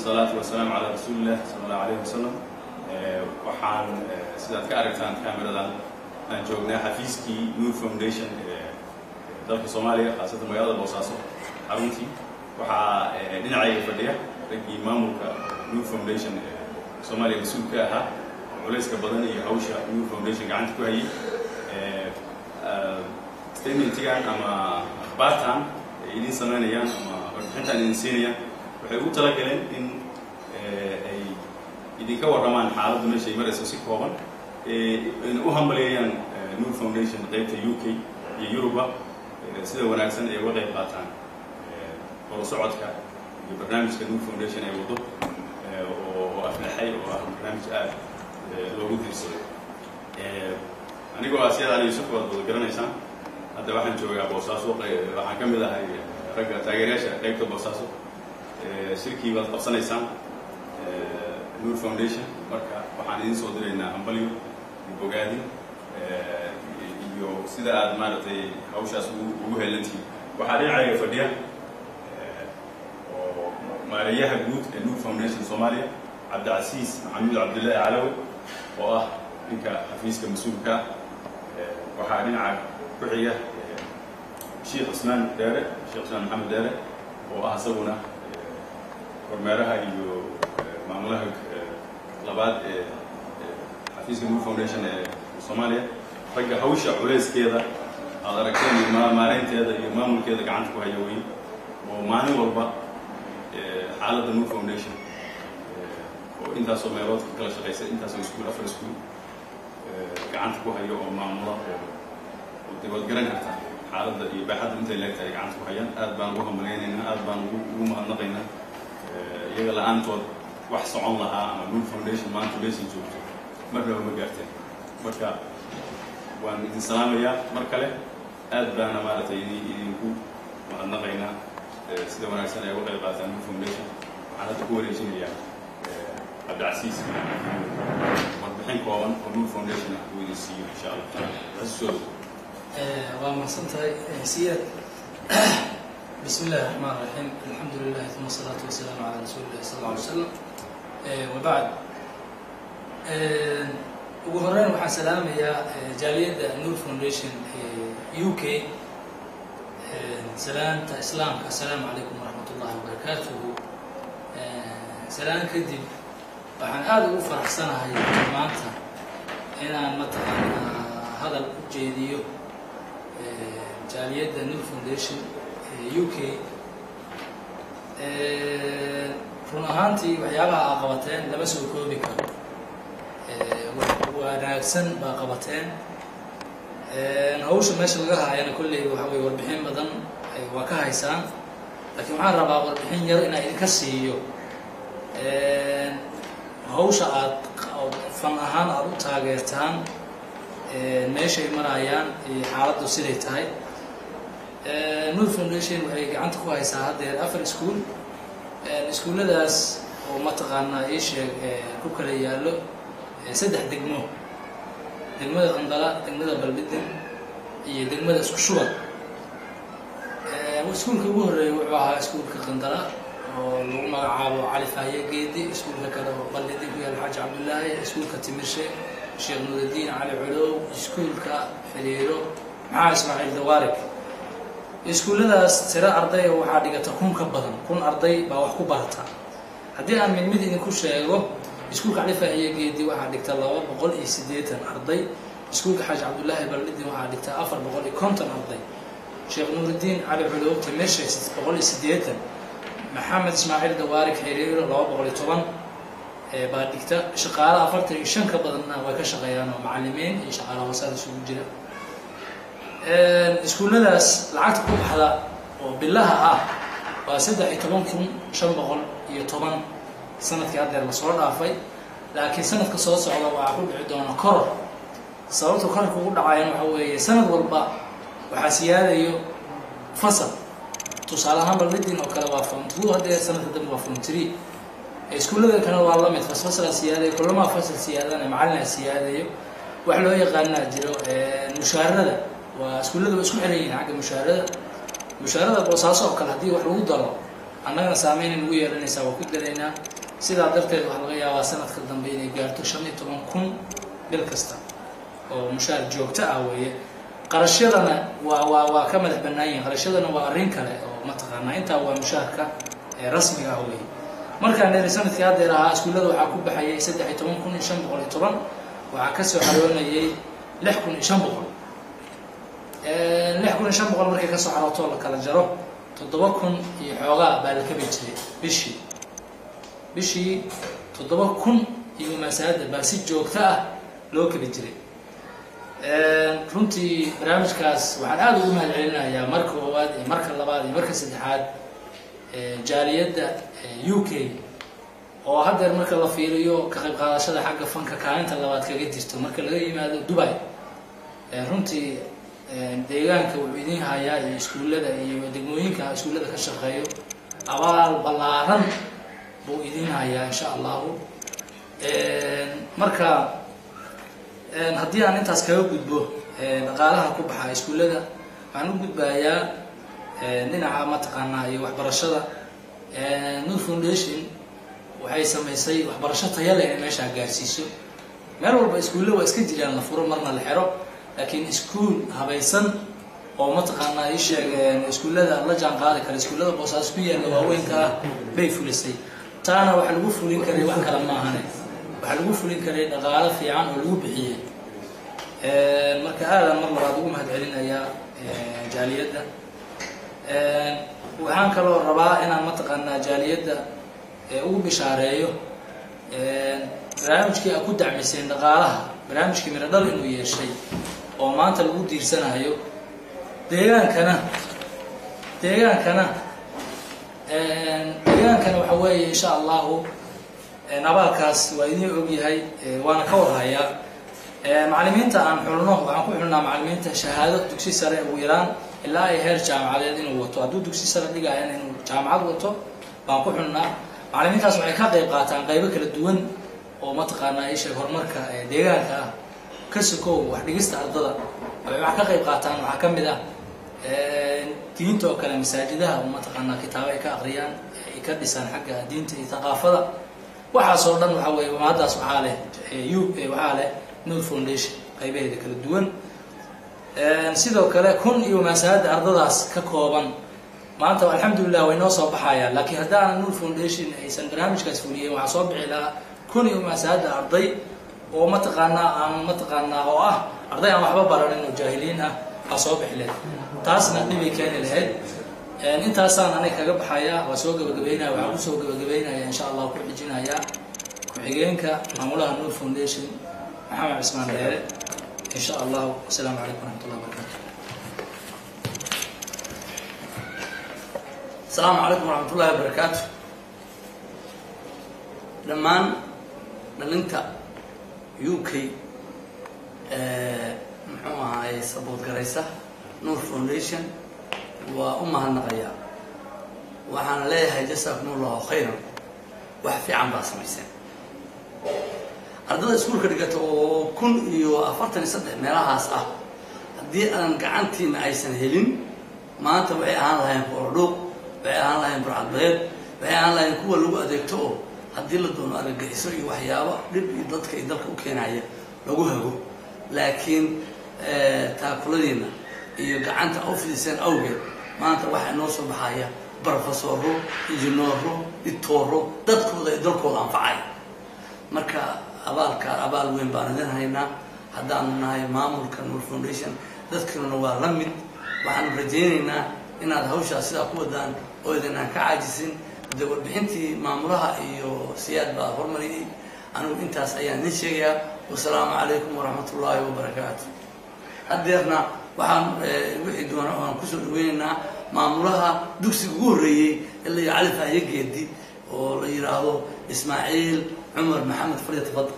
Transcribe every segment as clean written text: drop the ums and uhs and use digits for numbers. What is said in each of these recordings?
والصلاة والسلام على رسول الله صلى الله عليه وسلم. waxaan sidaad ka aragtaan kaamiradan aan joognaa xafiiskii New Foundation dalka Soomaaliya khaasatan magaalada Boosaaso xaruntii waxaa dhinacayga fadhiya ragii maamulka New Foundation Soomaaliya mas'uul ka ahaa culayska badan iyo hawsha New Foundation gacanta ku hayay statementigan ama akhbaartan idin sameynayaan ama warbixintan idin siinayaan waxay ugu talagaleen in ay idinka warramaan xaaladdu meesha ay marayso si kooban in u hambalyeeyaan New Foundation qaybta UK iyo Yuruba sida wanaagsan ay uga qayb qaataan hor socodka iyo barnaamijka New Foundation ay wado oo aflaxay oo ah barnaamij aad loogu diirsaday anigoo asiyada Ali Yusuf wada garanaysaan hadda waxaan joogaa Boosaaso waxaan ka mid ahay ragga taageerayaasha qaybta Boosaaso shirkii baad qabsanaysaan New Foundation marka waxaan idin soo diraynaa hambalyo iyo bogaadin iyo sida aad maaragtay hawshaas ugu helantiin waxaa dhinacayga fadhiya oo maarayaha guud ee New Foundation Soomaaliya Cabdicasiis Maxamuud Cabdullaahi Calawi oo ah ninka xafiiska mas'uulka waxaa dhinaca ku xiga Sheekh Usmaan Maxamed Deere oo ah asaguna kormeeraha iyo maamulaha labaad ee xafiiska New Foundation ee Soomaaliya ragga hawsha culeyskeeda aad aragteen maareynteeda iyo maamulkeeda gacanta ku haya weyn oo maalin walba xaaladda New Foundation oo intaasoo meelood ka kala shaqeysa intaasoo iskuul afar iskuul gacanta ku hayo oo maamula oo dibad garan karta xaaladda iyo baaxadda intay leegtahay gacanta ku hayaan aad baan ugu hambaleynaynaa aad baan ugu mahadnaqaynaa iyaga la'aantood wax socon lahaa ama New Foundation maanta meesha joogto marnaba ma gaarteen marka waan idin salaamayaa mar kale aad baana maaragtay idinku mahadnaqaynaa sida wanaagsan ay uga qayb qaataan New Foundation waxaan hadda ku wareejinayaa Cabdicasiis warbixin kooban oo New Foundation ah uu idin siiyo insha Allah taala waa mahadsantahay siyaad بسم الله الرحمن الرحيم الحمد لله ثم الصلاة والسلام على رسول الله صلى الله عليه وسلم وبعد ugu horeyn waxaan salaamayaa jaaliyadda New Foundation UK salaanta islaamka assalaamu calaykum waraxmatullaahi wabarakaatuhu salaan kadib waxaan aad ugu faraxsanahay maanta inaan mataqaanaa hadal u jeediyo jaaliyadda New Foundation UK run ahaantii waxyaabaha aa qabateen lama soo koobi karo wanaagsan baa qabateen hawsha meesha laga haayana kolley waxa weeye warbixin badan waa ka haysaan laakiin waxaan rabaa warbixin yar inaan idinka siiyo hawsha aad fan ahaan aad u taageertaan meeshay marayaan iyo xaaladdu siday tahay New Foundation waxay gacanta ku haysaa haddeer afar iskuul iskuulladaas oo mataqaanaa ii sheeg ku kala yaallo saddex degmo degmada Qandala degmada Balbidin iyo degmada isku shuban iskuulka ugu horeeya wuxuu ahaa iskuulka Qandala oo lagu magacaabo Cali Faaye Geedi iskuulka kale oo Balbidin ku yaal Xaaji Cabdullaahi iskuulka Timirshe Sheekh Nuurudiin Cali Culow iskuulka Xiriiro Maxaa Ismaaciil Dawaarik iskuulladaas tiro arday waxaa dhigata kun ka badan kun arday baa wax ku barata haddii aan mid idinku sheego iskuulka Cali Faaye Geedi waxaa dhigta 280 arday iskuulka Xaaji Cabdullaahi Balbidin waxaa dhigta 450 arday Sheekh Nuurudiin Cali Culow Timirshe 180 Maxamed Ismaaciil Dawaarik Xiriiro 210 baa dhigta shaqaale 45 ka badanna way ka shaqeeyaan oo macallimiin iyo shaqaale hoosaad isugu jira iskuulladaas lacagta ku baxda oo bilaha ah waa 13,510 sanadkii haddeer la soo dhaafay laakiin sanadka soo socda waxaa ku dhici doona koror sababta kororka ugu dhacayana waxa weeye sanad walba waxaa siyaadayo fasal tusaale ahaan Balbidin oo kale waa form 2 haddeer sanadka dambe waa form 3 iskuullada kale waa la mid fasal siyaadayo kulama fasal siyaadana macallin siyaadayo wax loo yaqaanaa jiro mushaarada واسكولده isku xireeyeen xagga mushaarada Boosaaso oo kale hadii wax lagu daro annagana saameyn ugu yeelanaysa waa ku daleynaa sidaa darteed waxaa laga yaabaa sanadka dambe inay gaarto 15,000 bil kasta oo mushaar joogto ah weeye. qarashadana waa ka madax bannaan yihiin, qarashadana waa arrin kale oo mataqaanaa intaa waa mushaarka rasmiga ah weeye. markaan dheeri sanadkii haddeer ahaa iskuullada waxaa ku baxayay 13,510, waxaa ka soo xaroonayay 6,500. 6,500 markay ka soo xarooto la kala jaro 7,000 iyo xoogaa baa la kabi jiray bishii 7,000 iyo masaajida baa si joogto ah loo kabi jiray. runtii barnaamijkaas waxaan aad ugu mahadcelinayaa marka koowaad iyo marka labaad iyo marka saddexaad jaaliyadda UK oo haddeer marka la fiiriyo ka qayb qaadashada xagga fanka kaalinta labaad kaga jirto marka laga yimaado Dubai. runtii deegaanka wuxuu idin hayaa iyo iskuullada iyo degmooyinka iskuullada ka shaqeeyo abaal ballaaran buu idin hayaa insha allahu. marka haddii aan intaas kaga gudbo dhaqaalaha ku baxa iskuullada, waxaan u gudbayaa dhinaca mataqaanaa iyo waxbarashada. Nur Foundation waxay samaysay waxbarasho tayo leh in meesha gaarsiiso. meel walba iskuullada waa iska jiraan la furo marna la xiro, laakiin iskuul habaysan oo mataqaanaa ay sheegeen iskuullada la jaan qaadi kara iskuullada Boosaaso ku yaalla waaweynka bay fulisay. taana waxa lagu fulin karay wax kala ma ahane, waxa lagu fulin karay dhaqaale fiican oo lagu bixiyay. marka aadan mar labaad ugu mahadcelinayaa jaaliyadda. waxaan kaloo rabaa inaan mataqaanaa jaaliyadda ugu bishaareeyo barnaamijkii ku dacmiseen dhaqaalaha, barnaamijkii miro dhal inuu yeeshay oo maanta lagu diirsanayo deegaankana waxa weeye insha allahu abaalkaas waa idin og yahay waana ka warhayaa. macallimiinta aan xulno waxaan ku xulnaa macallimiinta shahaado dugsi sare ugu yaraan ilaa ay heer jaamacadeed inuu wato. hadduu dugsi sare dhigayana inuu jaamacad wato baan ku xulnaa. macallimiintaas waxay ka qayb qaataan qaybo kala duwan oo mataqaanaa ay sheeg horumarka deegaanka ah ka sokow wax dhigista ardada. wax ka qayb qaataan waxaa ka mid ah diinta oo kale masaajidaha oo mataqaanaa kitaabo ay ka aqriyaan ay ka dhisaan xagga diinta iyo thaqaafada. waxaasoo dhan waxa weeye maadaas waxaa leh Nur Foundation qaybaheeda kala duwan. sidoo kale 1,000 iyo masaajid ardadaas ka kooban maanta alxamdulillah way noo soo baxayaan, laakiin haddaan Nur Foundation aysan barnaamijkaas fuliyeen waxaa soo bixi lahaa 1,000 iyo masaajid arday oo mataqaanaa oo ah arday aan waxba baranin oo jaahiliin ah baa soo bixi lahayd. taasna dhibay keeni lahayd. intaasaan aniga kaga baxayaa, waa soo gabagabeynaya. waxaan kusoo gabagabeynaya insha allah ku xijinayaa ku-xigeenka maamulaha Nur Foundation محمد عثمان ديري إن شاء الله. والسلام عليكم ورحمة الله وبركاته. السلام عليكم ورحمة الله وبركاته. دمان دلنتا UK محوها هاي سبوت قريسة نور فونديشن وأمها النقية وحنا ليها جزاكم الله خيرا وحفي عن باس ميسان. ardada iskuulka dhigata oo 1,043 meelahaas ah haddii aan gacantiina aysan helin maanta waxay ahaan lahayn boordhuuq, waxay ahaan lahayn burcadbeed, waxay ahaan lahayn kuwa lagu adeegto oo haddii la doono argagixiso iyo waxyaabo dhib iyo dadka iyo dalka u keenaya lagu hago. laakiin taakuladiina iyo gacanta u fidiseen awgeed maanta waxaa noo soo baxaya barofesoro, injineero, dictoro dadkooda iyo dalkooda anfacaya. marka abaal weyn baan idin haynaa haddaanu nahay maamulka Nur Foundation. dadkana waa la mid. waxaanu rajaynaynaa inaad hawshaas sidaa ku wadaan oo idinaan ka caajisin. dee warbixintii maamulaha iyo siyaad baa hormariyey. anigu intaas ayaan idin sheegayaa. wasalaamu calaykum waraxmatullaahi wabarakaatu. haddeerna waxaan wixii doona aan kusoo dhaweynaynaa maamulaha dugsiga ugu horreeyey ilaa Cali Fahye Geedi oo la yiraahdo Ismaaciil عمر محمد فليتفضل.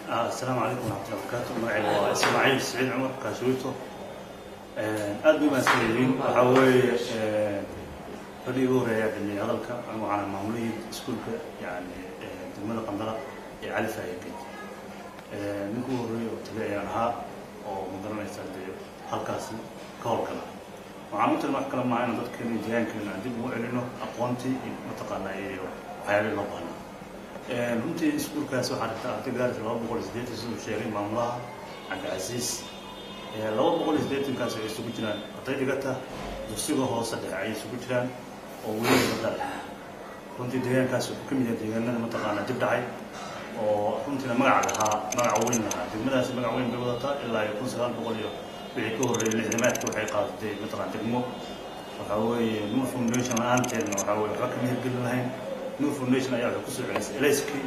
السلام عليكم ورحمة الله وبركاته. معي إسماعيل سعيد عمر كاشويتو. أدبي مسؤولين وحوي فدي بوري يعني هذا الكلام عن المعمولية سكولك يعني تمنى قندرة على فايدة. نقول ريو تبعي عنها أو مقارنة يستخدم halkaasi ka howlgala waxaan u talin wax kale maaha in dadkeena iyo deegaankeena aan dib ugu celino aqoontii iyo mataqaanaa iyo waxyaabihii loo baahnaa runtii iskuulkaasi waxaa dhigta arday gaaraysa 280 siduu sheegay maamulaha cabdicasiis 280kaas waxay isugu jiraan arday dhigata dugsiga hoose dhexe ay isugu jiraan oo weli badal runtii deegaankaas wuxuu ka mid yahay deegaanada mataqaanaa dib dhacay oo runtiina magac lahaa magac weyn lahaa degmadaasi magac weyn bay wadataa ilaa 1900 iyo wixii ka horreeyay lixdamaadka waxay qaadatay mataqaan degmo waxaa weeye Nuur Foundation la-aanteedna waxaa weeye waxba kama hirgelin lahayn Nuur Foundation ayaa waxay ku soo celisay elayskii